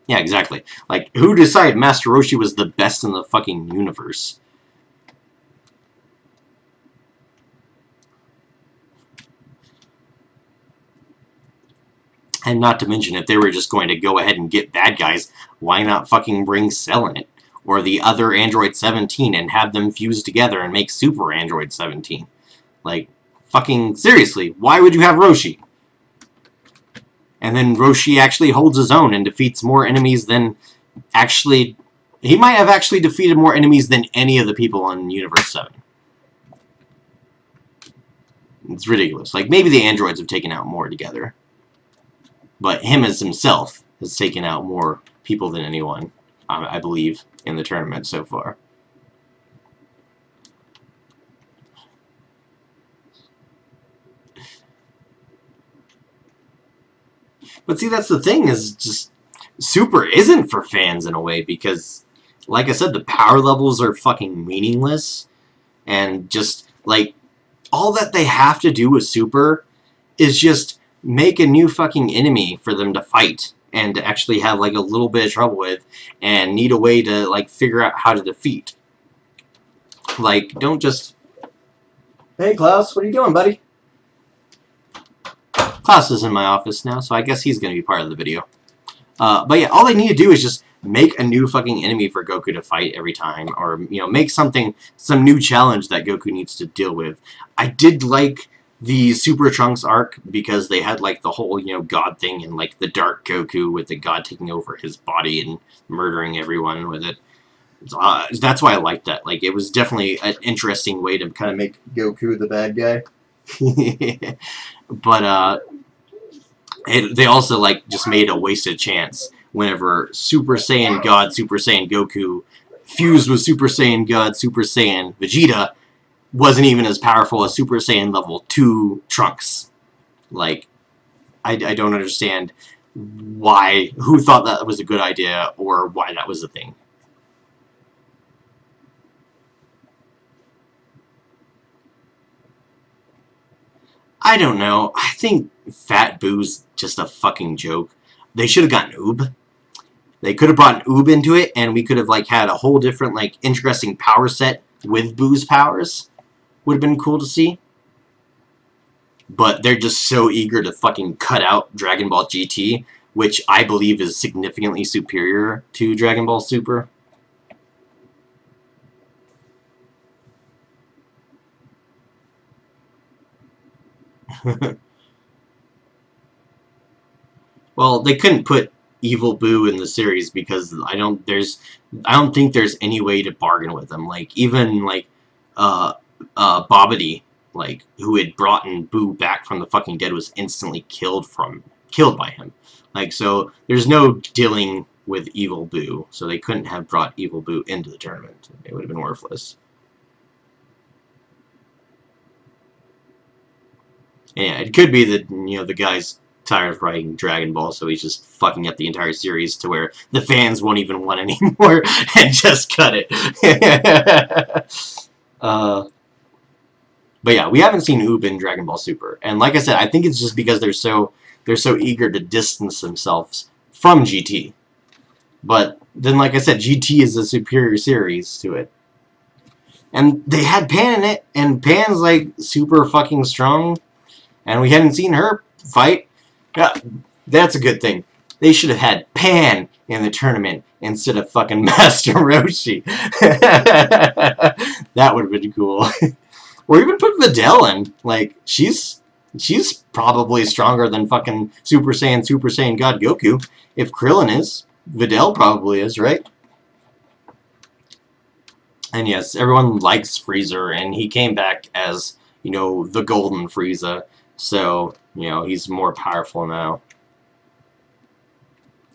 A: Yeah, exactly. Like, who decided Master Roshi was the best in the fucking universe? And not to mention, if they were just going to go ahead and get bad guys, why not fucking bring Cell in it? Or the other Android 17 and have them fuse together and make Super Android 17? Like, fucking seriously, why would you have Roshi? And then Roshi actually holds his own and defeats more enemies than actually... He might have actually defeated more enemies than any of the people on Universe 7. It's ridiculous. Like, maybe the androids have taken out more together. But him as himself has taken out more people than anyone, I believe, in the tournament so far. But see, that's the thing, is just Super isn't for fans in a way, because, like I said, the power levels are fucking meaningless, and just, like, all that they have to do with Super is just make a new fucking enemy for them to fight, and to actually have, like, a little bit of trouble with, and need a way to, like, figure out how to defeat. Like, don't just... Hey, Klaus, what are you doing, buddy? Klaus is in my office now, so I guess he's going to be part of the video. But yeah, all they need to do is just make a new fucking enemy for Goku to fight every time, or, you know, make some new challenge that Goku needs to deal with. I did like the Super Trunks arc, because they had, like, the whole, you know, God thing, and, like, the Dark Goku with the God taking over his body and murdering everyone with it. That's why I liked that. Like, it was definitely an interesting way to kind of make Goku the bad guy. But, they also, like, just made a wasted chance whenever Super Saiyan God, Super Saiyan Goku fused with Super Saiyan God, Super Saiyan Vegeta wasn't even as powerful as Super Saiyan level 2 Trunks. Like, I don't understand who thought that was a good idea, or why that was a thing. I don't know. I think Fat Boo's just a fucking joke. They should have gotten Oob. They could have brought Oob into it, and we could have, like, had a whole different, like, interesting power set with Boo's powers. Would have been cool to see. But they're just so eager to fucking cut out Dragon Ball GT, which I believe is significantly superior to Dragon Ball Super. Well, they couldn't put Evil Boo in the series because I don't think there's any way to bargain with them. Like, even, like, Bobbity, like, who had brought Boo back from the fucking dead, was instantly killed by him. Like, so there's no dealing with Evil Boo, so they couldn't have brought Evil Boo into the tournament. It would have been worthless. Yeah, it could be that, you know, the guy's tired of writing Dragon Ball, so he's just fucking up the entire series to where the fans won't even want anymore and just cut it. But yeah, we haven't seen Oob in Dragon Ball Super, and like I said, I think it's just because they're so eager to distance themselves from GT. But then, like I said, GT is a superior series to it. And they had Pan in it, and Pan's, like, super fucking strong, and we hadn't seen her fight. Yeah, that's a good thing. They should have had Pan in the tournament instead of fucking Master Roshi. That would have been cool. Or even put Videl in. Like, she's probably stronger than fucking Super Saiyan God Goku. If Krillin is, Videl probably is, right? And yes, everyone likes Frieza, and he came back as, you know, the Golden Frieza. So, you know, he's more powerful now.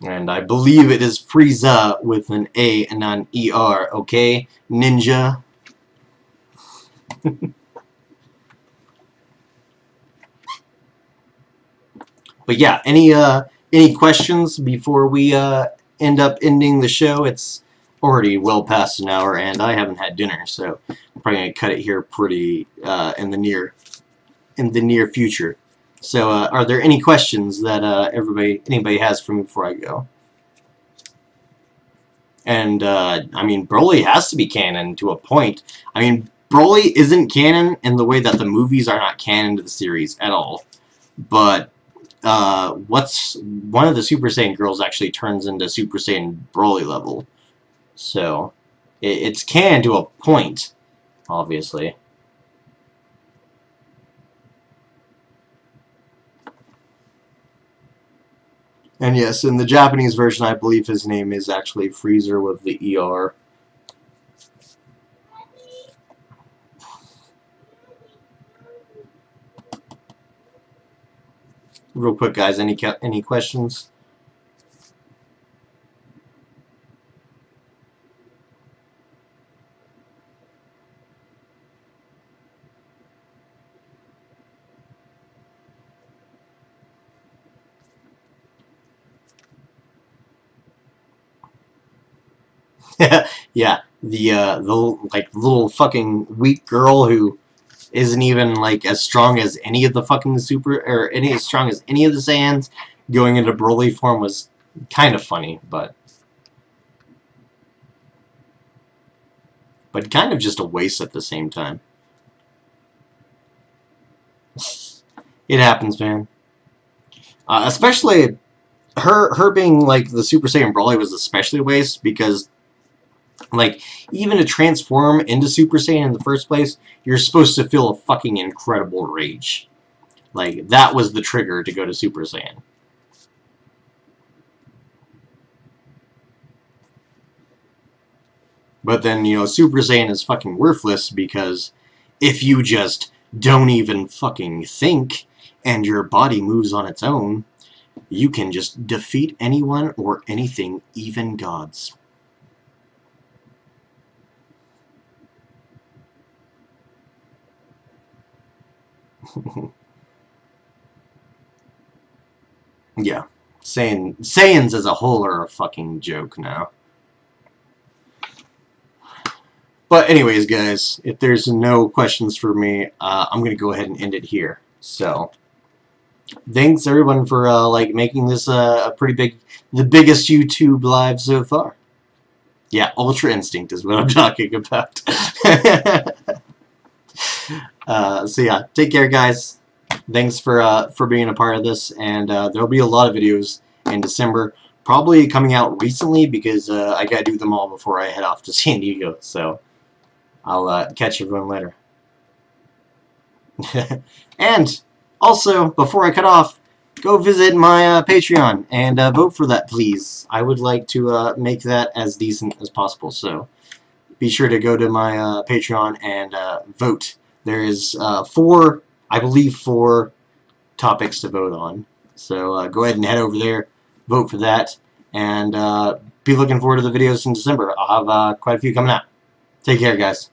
A: And I believe it is Frieza with an A and not an ER, okay? Ninja. But yeah, any questions before we end up ending the show? It's already well past an hour, and I haven't had dinner, so I'm probably gonna cut it here pretty in the near future. So, are there any questions that anybody has for me before I go? And I mean, Broly has to be canon to a point. I mean, Broly isn't canon in the way that the movies are not canon to the series at all, but what's one of the Super Saiyan girls actually turns into Super Saiyan Broly level. So, it's canon to a point, obviously. And yes, in the Japanese version, I believe his name is actually Freezer with the ER. Real quick, guys, any questions? Yeah, the like little fucking weak girl who isn't even like as strong as any of the fucking as strong as any of the Saiyans going into Broly form was kind of funny, but kind of just a waste at the same time. It happens, man. Especially her being like the Super Saiyan Broly was especially a waste because like even to transform into Super Saiyan in the first place, you're supposed to feel a fucking incredible rage. Like that was the trigger to go to Super Saiyan. But then, you know, Super Saiyan is fucking worthless because if you just don't even fucking think and your body moves on its own, you can just defeat anyone or anything, even gods. Yeah. Saiyans as a whole are a fucking joke now. But anyways, guys, if there's no questions for me, I'm going to go ahead and end it here. So, thanks everyone for like making this a pretty big, the biggest YouTube live so far. Yeah, Ultra Instinct is what I'm talking about. So yeah, take care, guys. Thanks for being a part of this, and there'll be a lot of videos in December, probably coming out recently because I gotta do them all before I head off to San Diego. So I'll catch everyone later. And also, before I cut off, go visit my Patreon and vote for that, please. I would like to make that as decent as possible. So be sure to go to my Patreon and vote. There is I believe four topics to vote on. So go ahead and head over there, vote for that, and be looking forward to the videos in December. I'll have quite a few coming out. Take care, guys.